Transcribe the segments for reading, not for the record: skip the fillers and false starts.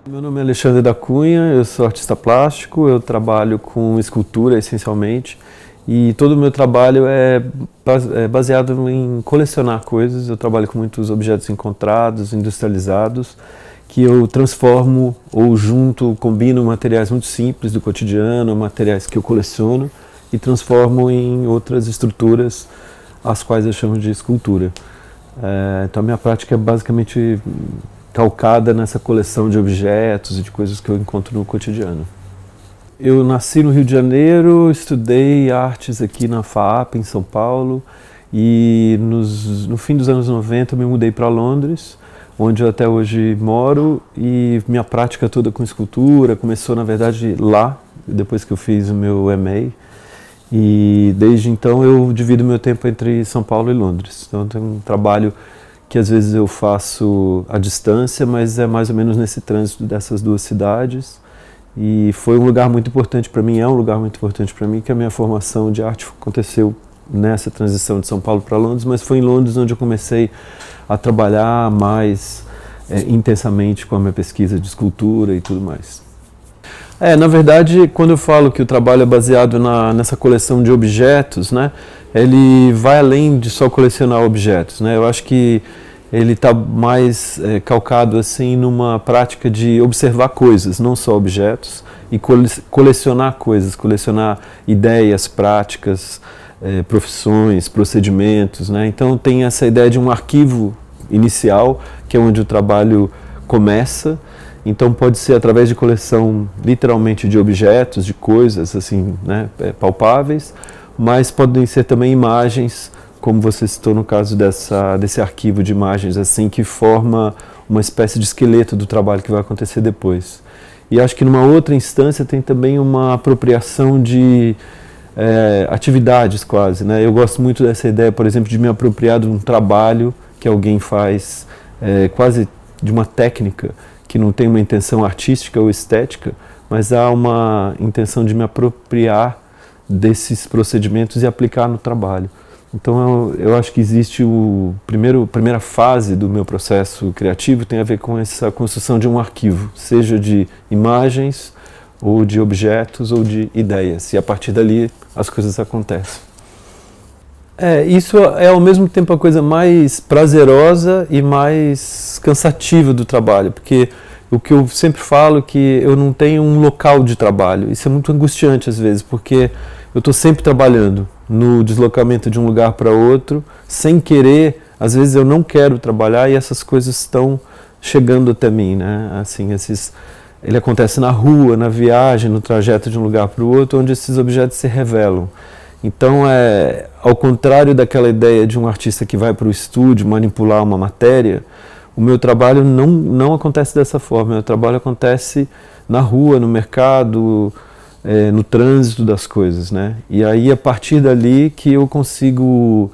Meu nome é Alexandre da Cunha, eu sou artista plástico, eu trabalho com escultura essencialmente e todo o meu trabalho é baseado em colecionar coisas. Eu trabalho com muitos objetos encontrados, industrializados, que eu transformo ou junto, combino materiais muito simples do cotidiano, materiais que eu coleciono e transformo em outras estruturas, as quais eu chamo de escultura. Então a minha prática é basicamente calcada nessa coleção de objetos e de coisas que eu encontro no cotidiano. Eu nasci no Rio de Janeiro, estudei artes aqui na FAAP, em São Paulo, e no fim dos anos 90 eu me mudei para Londres, onde eu até hoje moro, e minha prática toda com escultura começou, na verdade, lá, depois que eu fiz o meu MA, e desde então eu divido meu tempo entre São Paulo e Londres. Então tem um trabalho que às vezes eu faço à distância, mas é mais ou menos nesse trânsito dessas duas cidades. E foi um lugar muito importante para mim, é um lugar muito importante para mim, que a minha formação de arte aconteceu nessa transição de São Paulo para Londres, mas foi em Londres onde eu comecei a trabalhar mais intensamente com a minha pesquisa de escultura e tudo mais. Na verdade, quando eu falo que o trabalho é baseado nessa coleção de objetos, né, ele vai além de só colecionar objetos, né? Eu acho que ele está mais calcado assim numa prática de observar coisas, não só objetos, e colecionar coisas, colecionar ideias, práticas, profissões, procedimentos, né? Então tem essa ideia de um arquivo inicial, que é onde o trabalho começa. Então pode ser através de coleção literalmente de objetos, de coisas assim, né, palpáveis, mas podem ser também imagens, como você citou no caso desse arquivo de imagens, assim, que forma uma espécie de esqueleto do trabalho que vai acontecer depois. E acho que numa outra instância tem também uma apropriação de atividades quase, né? Eu gosto muito dessa ideia, por exemplo, de me apropriar de um trabalho que alguém faz, quase de uma técnica, que não tem uma intenção artística ou estética, mas há uma intenção de me apropriar desses procedimentos e aplicar no trabalho. Então eu acho que existe a primeira fase do meu processo criativo tem a ver com essa construção de um arquivo, seja de imagens, ou de objetos, ou de ideias, e a partir dali as coisas acontecem. Isso é ao mesmo tempo a coisa mais prazerosa e mais cansativa do trabalho, porque o que eu sempre falo é que eu não tenho um local de trabalho. Isso é muito angustiante às vezes, porque eu estou sempre trabalhando no deslocamento de um lugar para outro, sem querer. Às vezes eu não quero trabalhar e essas coisas estão chegando até mim, né? Assim, ele acontece na rua, na viagem, no trajeto de um lugar para o outro, onde esses objetos se revelam. Então, ao contrário daquela ideia de um artista que vai para o estúdio manipular uma matéria, o meu trabalho não acontece dessa forma. O meu trabalho acontece na rua, no mercado, no trânsito das coisas, né? E aí, a partir dali, que eu consigo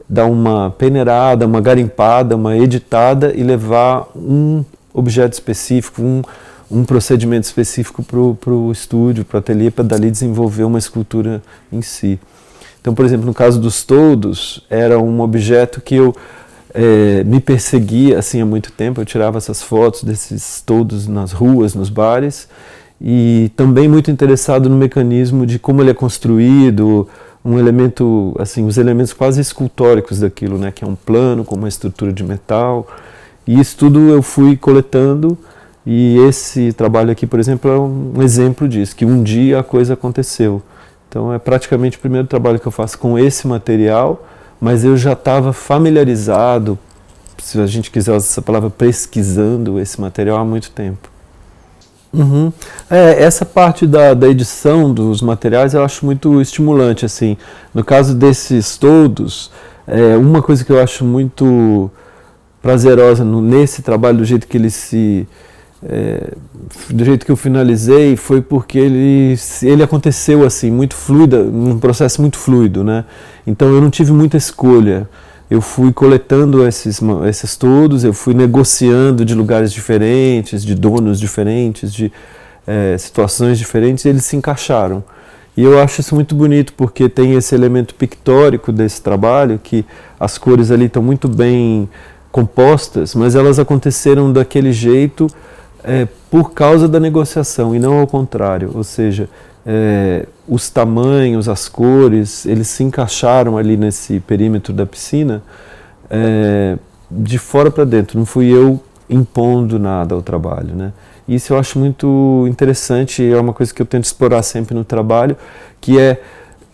dar uma peneirada, uma garimpada, uma editada e levar um objeto específico, um procedimento específico para o estúdio, para o ateliê, para dali desenvolver uma escultura em si. Então, por exemplo, no caso dos toldos, era um objeto que eu me perseguia assim há muito tempo. Eu tirava essas fotos desses toldos nas ruas, nos bares, e também muito interessado no mecanismo de como ele é construído, um elemento, assim, os elementos quase escultóricos daquilo, né, que é um plano com uma estrutura de metal. E isso tudo eu fui coletando. E esse trabalho aqui, por exemplo, é um exemplo disso, que um dia a coisa aconteceu. Então é praticamente o primeiro trabalho que eu faço com esse material, mas eu já estava familiarizado, se a gente quiser usar essa palavra, pesquisando esse material há muito tempo. Essa parte da edição dos materiais eu acho muito estimulante, assim. No caso desses todos, uma coisa que eu acho muito prazerosa nesse trabalho, do jeito que ele do jeito que eu finalizei, foi porque ele aconteceu assim, muito fluido, um processo muito fluido, né? Então eu não tive muita escolha. Eu fui coletando esses todos, eu fui negociando de lugares diferentes, de donos diferentes, de situações diferentes, e eles se encaixaram. E eu acho isso muito bonito, porque tem esse elemento pictórico desse trabalho, que as cores ali estão muito bem compostas, mas elas aconteceram daquele jeito, por causa da negociação e não ao contrário, ou seja, os tamanhos, as cores, eles se encaixaram ali nesse perímetro da piscina de fora para dentro, não fui eu impondo nada ao trabalho, né? Isso eu acho muito interessante, é uma coisa que eu tento explorar sempre no trabalho, que é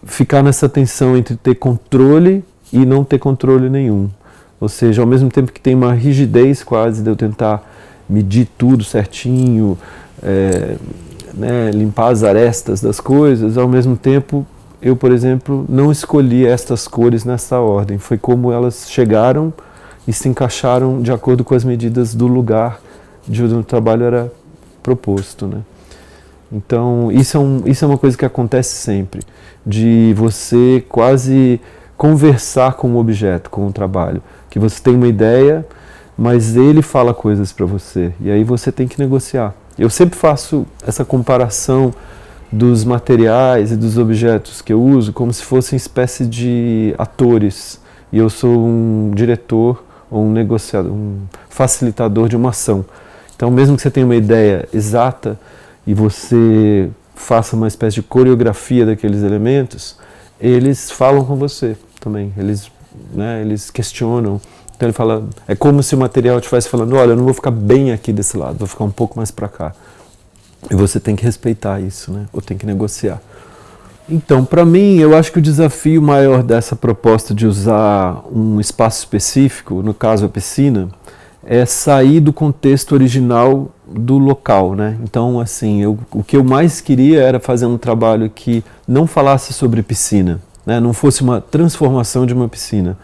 ficar nessa tensão entre ter controle e não ter controle nenhum. Ou seja, ao mesmo tempo que tem uma rigidez quase de eu tentar medir tudo certinho, né, limpar as arestas das coisas, ao mesmo tempo eu, por exemplo, não escolhi estas cores nessa ordem. Foi como elas chegaram e se encaixaram de acordo com as medidas do lugar de onde o trabalho era proposto, né? Então, isso é uma coisa que acontece sempre, de você quase conversar com o objeto, com o trabalho, que você tem uma ideia, mas ele fala coisas para você, e aí você tem que negociar. Eu sempre faço essa comparação dos materiais e dos objetos que eu uso como se fossem espécie de atores, e eu sou um diretor ou um negociador, um facilitador de uma ação. Então, mesmo que você tenha uma ideia exata e você faça uma espécie de coreografia daqueles elementos, eles falam com você também, eles questionam. Então ele fala, é como se o material estivesse falando, olha, eu não vou ficar bem aqui desse lado, vou ficar um pouco mais para cá. E você tem que respeitar isso, né? Ou tem que negociar. Então, para mim, eu acho que o desafio maior dessa proposta de usar um espaço específico, no caso a piscina, é sair do contexto original do local, né? Então, assim, o que eu mais queria era fazer um trabalho que não falasse sobre piscina, né? Não fosse uma transformação de uma piscina,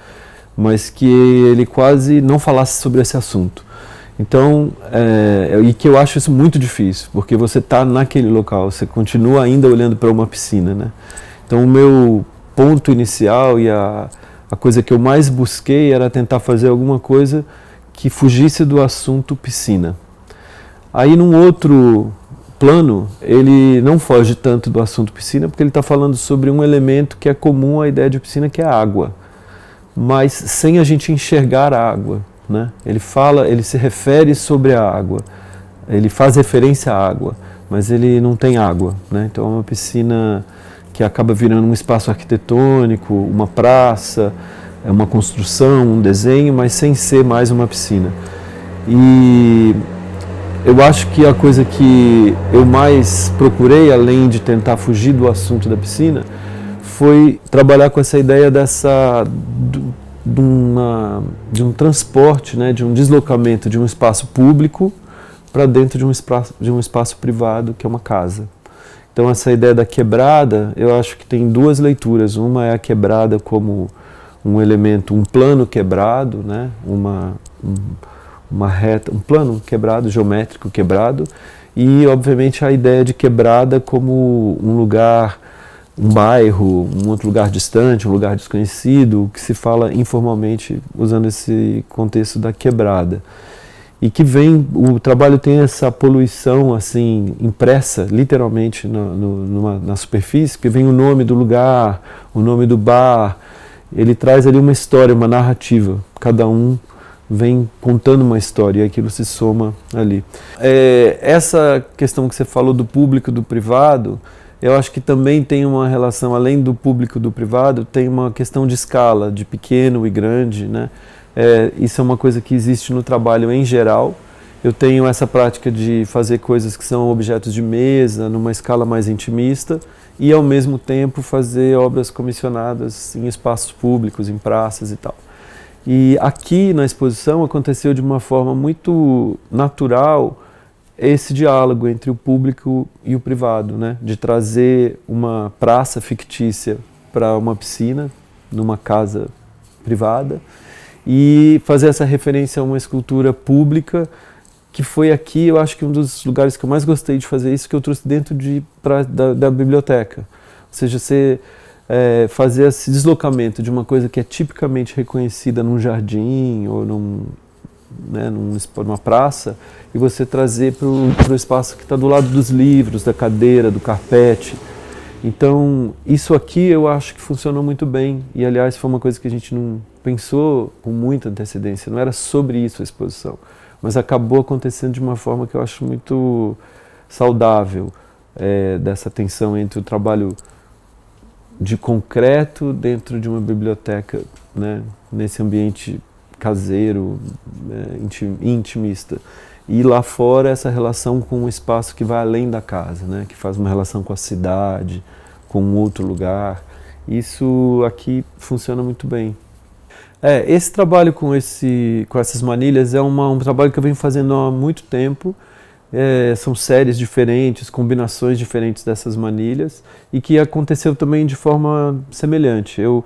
mas que ele quase não falasse sobre esse assunto. Então, e que eu acho isso muito difícil, porque você está naquele local, você continua ainda olhando para uma piscina, né? Então, o meu ponto inicial e a coisa que eu mais busquei era tentar fazer alguma coisa que fugisse do assunto piscina. Aí, num outro plano, ele não foge tanto do assunto piscina, porque ele está falando sobre um elemento que é comum à ideia de piscina, que é a água, mas sem a gente enxergar a água, né? Ele se refere sobre a água, ele faz referência à água, mas ele não tem água, né? Então é uma piscina que acaba virando um espaço arquitetônico, uma praça, é uma construção, um desenho, mas sem ser mais uma piscina. E eu acho que a coisa que eu mais procurei, além de tentar fugir do assunto da piscina, foi trabalhar com essa ideia de um transporte, né, de um deslocamento de um espaço público para dentro de um espaço privado, que é uma casa. Então essa ideia da quebrada, eu acho que tem duas leituras. Uma é a quebrada como um elemento, um plano quebrado, né? Uma reta, um plano quebrado, geométrico quebrado, e obviamente a ideia de quebrada como um lugar, um bairro, um outro lugar distante, um lugar desconhecido, que se fala informalmente usando esse contexto da quebrada. E que o trabalho tem essa poluição assim impressa literalmente na superfície, porque vem o nome do lugar, o nome do bar. Ele traz ali uma história, uma narrativa. Cada um vem contando uma história e aquilo se soma ali. Essa questão que você falou do público e do privado, eu acho que também tem uma relação, além do público e do privado, tem uma questão de escala, de pequeno e grande, né? Isso é uma coisa que existe no trabalho em geral. Eu tenho essa prática de fazer coisas que são objetos de mesa, numa escala mais intimista, e ao mesmo tempo fazer obras comissionadas em espaços públicos, em praças e tal. E aqui na exposição aconteceu de uma forma muito natural esse diálogo entre o público e o privado, né? De trazer uma praça fictícia para uma piscina, numa casa privada, e fazer essa referência a uma escultura pública, que foi aqui, eu acho que um dos lugares que eu mais gostei de fazer isso, que eu trouxe dentro da biblioteca. Ou seja, você fazer esse deslocamento de uma coisa que é tipicamente reconhecida num jardim ou numa praça, e você trazer para o espaço que está do lado dos livros, da cadeira, do carpete. Então, isso aqui eu acho que funcionou muito bem, e aliás foi uma coisa que a gente não pensou com muita antecedência, não era sobre isso a exposição. mas acabou acontecendo de uma forma que eu acho muito saudável, dessa tensão entre o trabalho de concreto dentro de uma biblioteca, né, nesse ambiente caseiro, intimista. E lá fora essa relação com um espaço que vai além da casa, né, que faz uma relação com a cidade, com um outro lugar. Isso aqui funciona muito bem. Esse trabalho com essas manilhas é um trabalho que eu venho fazendo há muito tempo. São séries diferentes, combinações diferentes dessas manilhas, e que aconteceu também de forma semelhante. Eu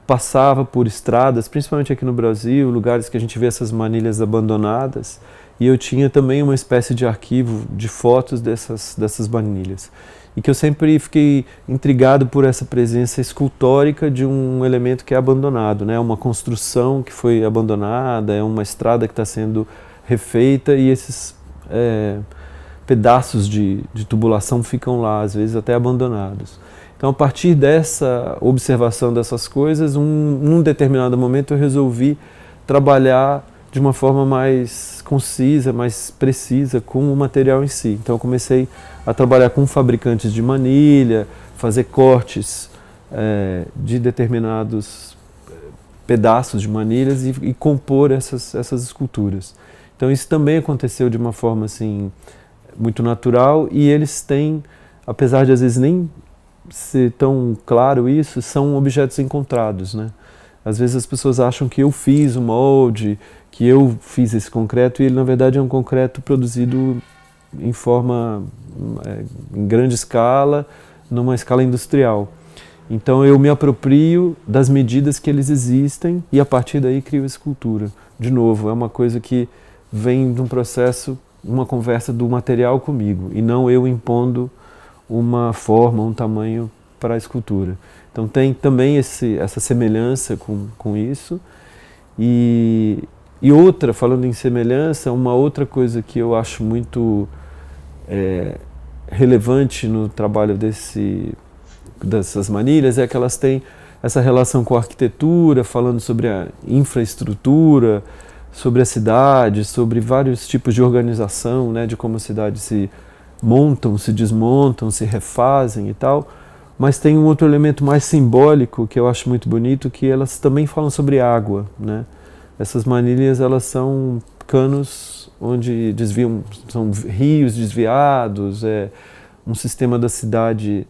passava por estradas, principalmente aqui no Brasil, lugares que a gente vê essas manilhas abandonadas, e eu tinha também uma espécie de arquivo de fotos dessas manilhas. E que eu sempre fiquei intrigado por essa presença escultórica de um elemento que é abandonado, né? Uma construção que foi abandonada, é uma estrada que está sendo refeita, e esses pedaços de tubulação ficam lá, às vezes até abandonados. Então, a partir dessa observação dessas coisas, num determinado momento eu resolvi trabalhar de uma forma mais concisa, mais precisa com o material em si. Então eu comecei a trabalhar com fabricantes de manilha, fazer cortes de determinados pedaços de manilhas e compor essas esculturas. Então isso também aconteceu de uma forma assim muito natural, e eles têm, apesar de às vezes nem ser tão claro isso, são objetos encontrados, né? Às vezes as pessoas acham que eu fiz o molde, que eu fiz esse concreto, e ele na verdade é um concreto produzido em forma, em grande escala, numa escala industrial. Então eu me aproprio das medidas que eles existem e a partir daí crio a escultura. De novo, é uma coisa que vem de um processo, uma conversa do material comigo, e não eu impondo uma forma, um tamanho para a escultura. Então tem também essa semelhança com isso. E outra, falando em semelhança, uma outra coisa que eu acho muito relevante no trabalho dessas manilhas é que elas têm essa relação com a arquitetura, falando sobre a infraestrutura, sobre a cidade, sobre vários tipos de organização, né, de como as cidades se montam, se desmontam, se refazem e tal. Mas tem um outro elemento mais simbólico que eu acho muito bonito, que elas também falam sobre água, né? Essas manilhas, elas são canos onde desviam, são rios desviados, um sistema da cidade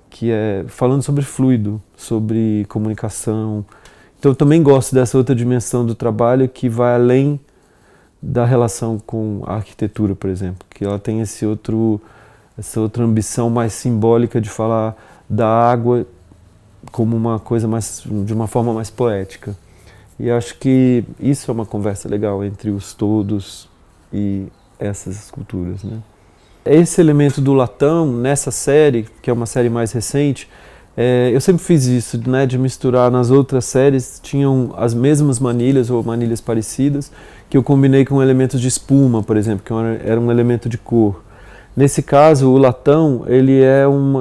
que é falando sobre fluido, sobre comunicação. Então eu também gosto dessa outra dimensão do trabalho que vai além da relação com a arquitetura, por exemplo, que ela tem essa outra ambição mais simbólica de falar da água como uma coisa de uma forma mais poética. E acho que isso é uma conversa legal entre os todos e essas esculturas, né? Esse elemento do latão, nessa série, que é uma série mais recente, eu sempre fiz isso, né, de misturar. Nas outras séries tinham as mesmas manilhas ou manilhas parecidas, que eu combinei com elementos de espuma, por exemplo, que era um elemento de cor. Nesse caso, o latão, ele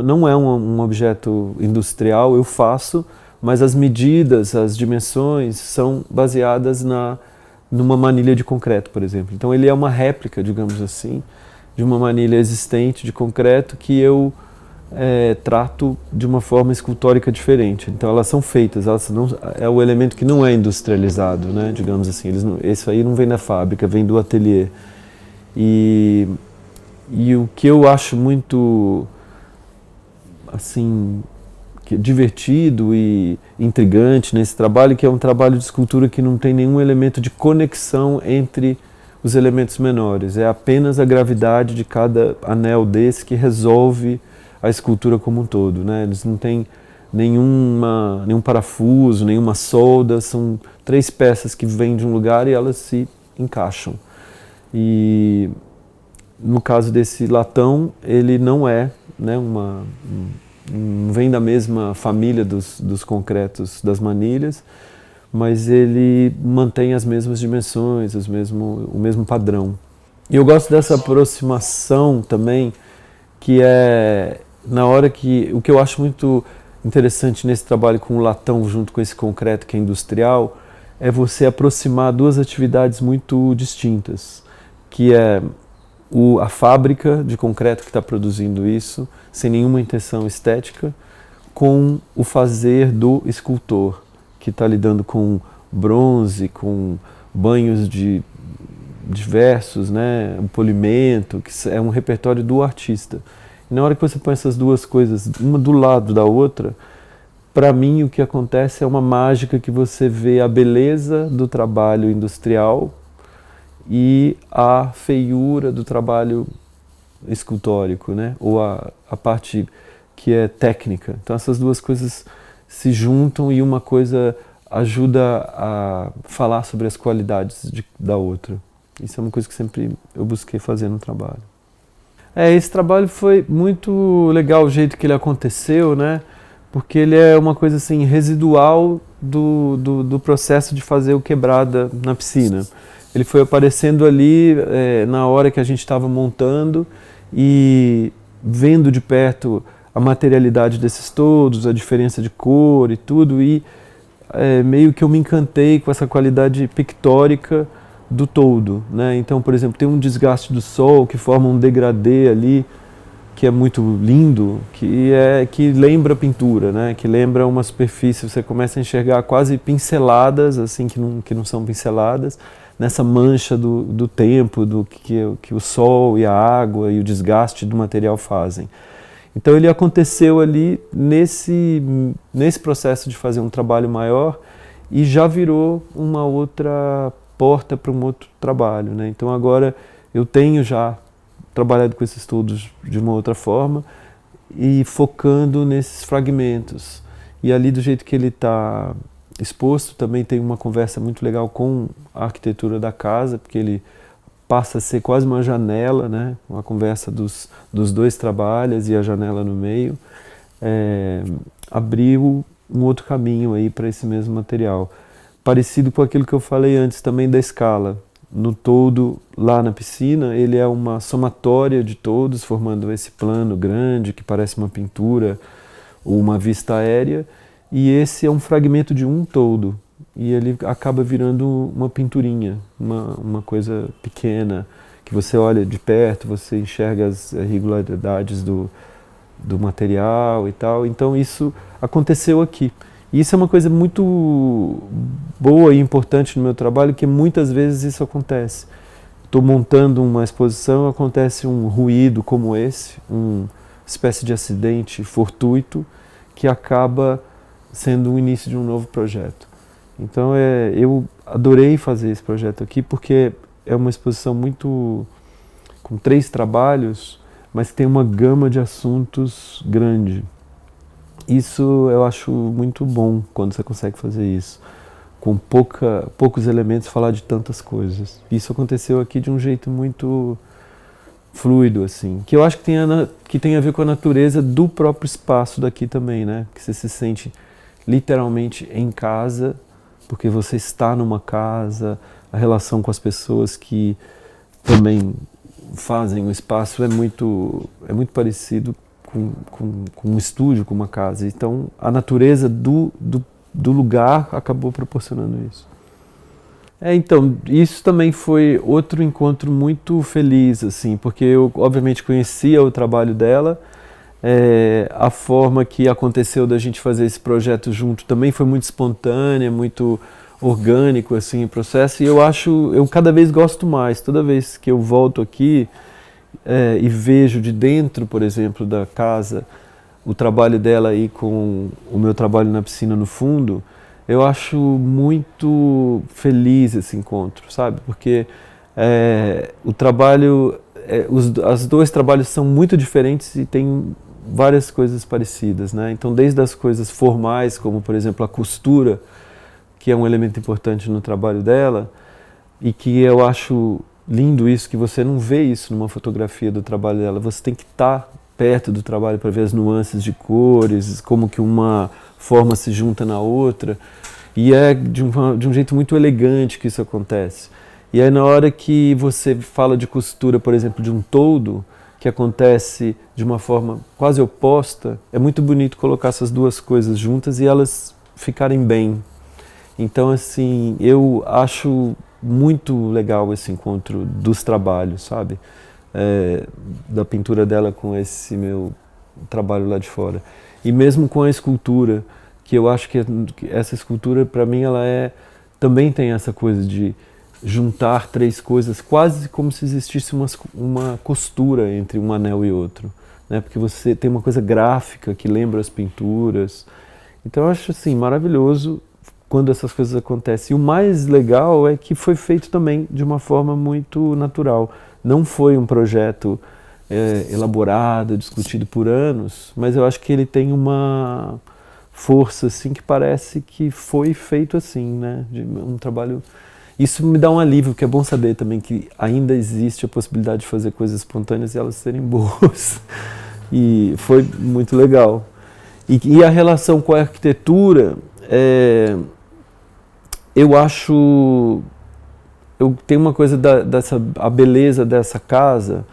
não é um objeto industrial, eu faço, mas as medidas, as dimensões são baseadas numa manilha de concreto, por exemplo. Então ele é uma réplica, digamos assim, de uma manilha existente de concreto que eu trato de uma forma escultórica diferente. Então elas são feitas, é o elemento que não é industrializado, né, digamos assim. Isso aí não vem da fábrica, vem do ateliê. E o que eu acho muito assim divertido e intrigante nesse trabalho, que é um trabalho de escultura que não tem nenhum elemento de conexão entre os elementos menores. É apenas a gravidade de cada anel desse que resolve a escultura como um todo, né? Eles não têm nenhum parafuso, nenhuma solda, são 3 peças que vêm de um lugar e elas se encaixam. E no caso desse latão, ele não é, né, não vem da mesma família dos concretos das manilhas, mas ele mantém as mesmas dimensões, o mesmo padrão. E eu gosto dessa aproximação também, que é na hora o que eu acho muito interessante nesse trabalho com o latão junto com esse concreto que é industrial, é você aproximar duas atividades muito distintas, que é a fábrica de concreto que está produzindo isso, sem nenhuma intenção estética, com o fazer do escultor, que está lidando com bronze, com banhos de diversos, né, um polimento, que é um repertório do artista. E na hora que você põe essas duas coisas, uma do lado da outra, para mim o que acontece é uma mágica que você vê a beleza do trabalho industrial e a feiura do trabalho escultórico, né? Ou a parte que é técnica. Então essas duas coisas se juntam e uma coisa ajuda a falar sobre as qualidades da outra. Isso é uma coisa que sempre eu busquei fazer no trabalho. Esse trabalho foi muito legal o jeito que ele aconteceu, né? Porque ele é uma coisa assim residual do processo de fazer o quebrada na piscina. Ele foi aparecendo ali na hora que a gente estava montando e vendo de perto a materialidade desses todos, a diferença de cor e tudo, e meio que eu me encantei com essa qualidade pictórica do todo, né? Então, por exemplo, tem um desgaste do sol que forma um degradê ali, que é muito lindo, que lembra pintura, né? Que lembra uma superfície, você começa a enxergar quase pinceladas, assim, que não são pinceladas, nessa mancha do tempo, do que o sol e a água e o desgaste do material fazem. Então ele aconteceu ali nesse processo de fazer um trabalho maior e já virou uma outra porta para um outro trabalho, né? Então agora eu tenho já trabalhado com esses estudos de uma outra forma e focando nesses fragmentos. E ali do jeito que ele está exposto também tem uma conversa muito legal com a arquitetura da casa, porque ele passa a ser quase uma janela, né? Uma conversa dos dois trabalhos e a janela no meio, abriu um outro caminho aí para esse mesmo material. Parecido com aquilo que eu falei antes também da escala. No todo, lá na piscina, ele é uma somatória de todos, formando esse plano grande que parece uma pintura ou uma vista aérea, e esse é um fragmento de um todo. E ele acaba virando uma pinturinha, uma coisa pequena, que você olha de perto, você enxerga as irregularidades do material e tal. Então isso aconteceu aqui. E isso é uma coisa muito boa e importante no meu trabalho, que muitas vezes isso acontece. Estou montando uma exposição, acontece um ruído como esse, uma espécie de acidente fortuito, que acaba sendo o início de um novo projeto. Então eu adorei fazer esse projeto aqui, porque é uma exposição muito com 3 trabalhos, mas que tem uma gama de assuntos grande. Isso eu acho muito bom quando você consegue fazer isso. Com poucos elementos falar de tantas coisas. Isso aconteceu aqui de um jeito muito fluido, assim. Que eu acho que tem a ver com a natureza do próprio espaço daqui também, né? Que você se sente literalmente em casa, porque você está numa casa, a relação com as pessoas que também fazem o espaço é muito parecido com um estúdio, com uma casa. Então, a natureza do lugar acabou proporcionando isso. Então, isso também foi outro encontro muito feliz, assim, porque eu, obviamente, conhecia o trabalho dela, a forma que aconteceu da gente fazer esse projeto junto também foi muito espontânea, muito orgânico, assim, o processo, e eu cada vez gosto mais, toda vez que eu volto aqui, e vejo de dentro, por exemplo, da casa, o trabalho dela aí com o meu trabalho na piscina no fundo, eu acho muito feliz esse encontro, sabe? Porque o trabalho, os dois trabalhos são muito diferentes e têm várias coisas parecidas, né? Então, desde as coisas formais, como, por exemplo, a costura, que é um elemento importante no trabalho dela, e que eu acho lindo isso, que você não vê isso numa fotografia do trabalho dela, você tem que estar perto do trabalho para ver as nuances de cores, como que uma forma se junta na outra, e é de um jeito muito elegante que isso acontece. E aí na hora que você fala de costura, por exemplo, de um toldo, que acontece de uma forma quase oposta, é muito bonito colocar essas duas coisas juntas e elas ficarem bem. Então, assim, eu acho muito legal esse encontro dos trabalhos, sabe? Da pintura dela com esse meu trabalho lá de fora. E mesmo com a escultura, que eu acho que essa escultura, para mim, também tem essa coisa de juntar três coisas, quase como se existisse uma costura entre um anel e outro, né? Porque você tem uma coisa gráfica que lembra as pinturas. Então eu acho assim maravilhoso quando essas coisas acontecem. E o mais legal é que foi feito também de uma forma muito natural. Não foi um projeto elaborado, discutido por anos, mas eu acho que ele tem uma força assim que parece que foi feito assim, né? De um trabalho. Isso me dá um alívio, que é bom saber também que ainda existe a possibilidade de fazer coisas espontâneas e elas serem boas. E foi muito legal. E a relação com a arquitetura, eu acho. Eu tenho uma coisa a beleza dessa casa,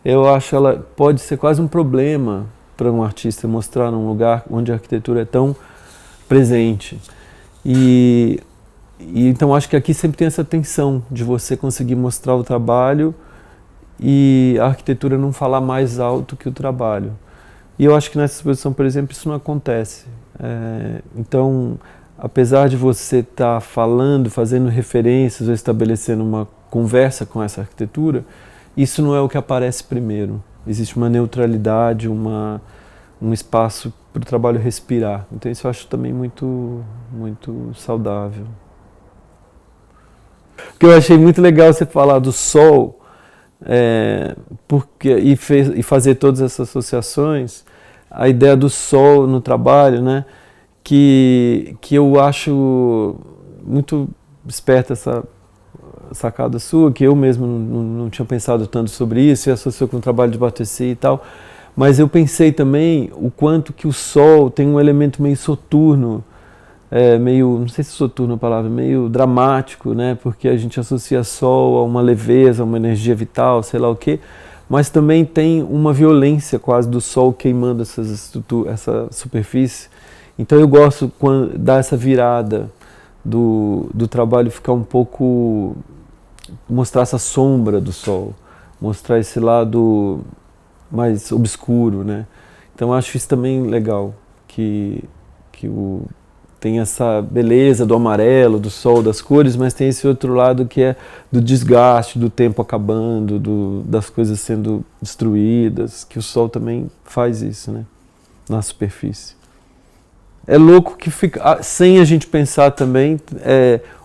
eu acho ela pode ser quase um problema para um artista mostrar num lugar onde a arquitetura é tão presente. E então acho que aqui sempre tem essa tensão de você conseguir mostrar o trabalho e a arquitetura não falar mais alto que o trabalho. E eu acho que nessa exposição, por exemplo, isso não acontece. Então, apesar de você estar falando, fazendo referências ou estabelecendo uma conversa com essa arquitetura, isso não é o que aparece primeiro. Existe uma neutralidade, um espaço para o trabalho respirar. Então isso eu acho também muito, muito saudável. O que eu achei muito legal você falar do sol, e fazer todas essas associações, a ideia do sol no trabalho, né? Que eu acho muito esperta essa sacada sua, que eu mesmo não tinha pensado tanto sobre isso, e associou com o trabalho de Battisti e tal, mas eu pensei também o quanto que o sol tem um elemento meio soturno, meio, não sei se soturno é a palavra, meio dramático, né? Porque a gente associa sol a uma leveza, a uma energia vital, sei lá o quê, mas também tem uma violência quase do sol queimando essa superfície. Então eu gosto quando dá essa virada do trabalho ficar um pouco, mostrar essa sombra do sol, mostrar esse lado mais obscuro, né? Então eu acho isso também legal, que tem essa beleza do amarelo, do sol, das cores, mas tem esse outro lado que é do desgaste, do tempo acabando, das coisas sendo destruídas, que o sol também faz isso, né? Na superfície. É louco que fica, sem a gente pensar também,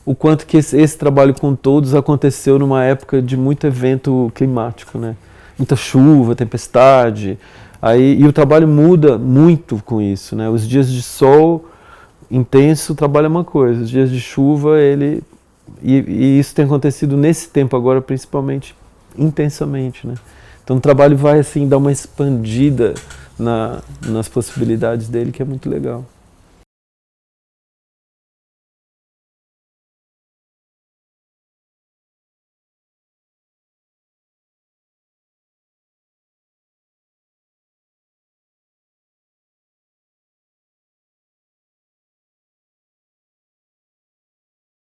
o quanto que esse trabalho com todos aconteceu numa época de muito evento climático, né? Muita chuva, tempestade, e o trabalho muda muito com isso, né? Os dias de sol intenso, o trabalho é uma coisa, os dias de chuva, e isso tem acontecido nesse tempo agora, principalmente, intensamente, né? Então o trabalho vai, assim, dar uma expandida nas possibilidades dele, que é muito legal.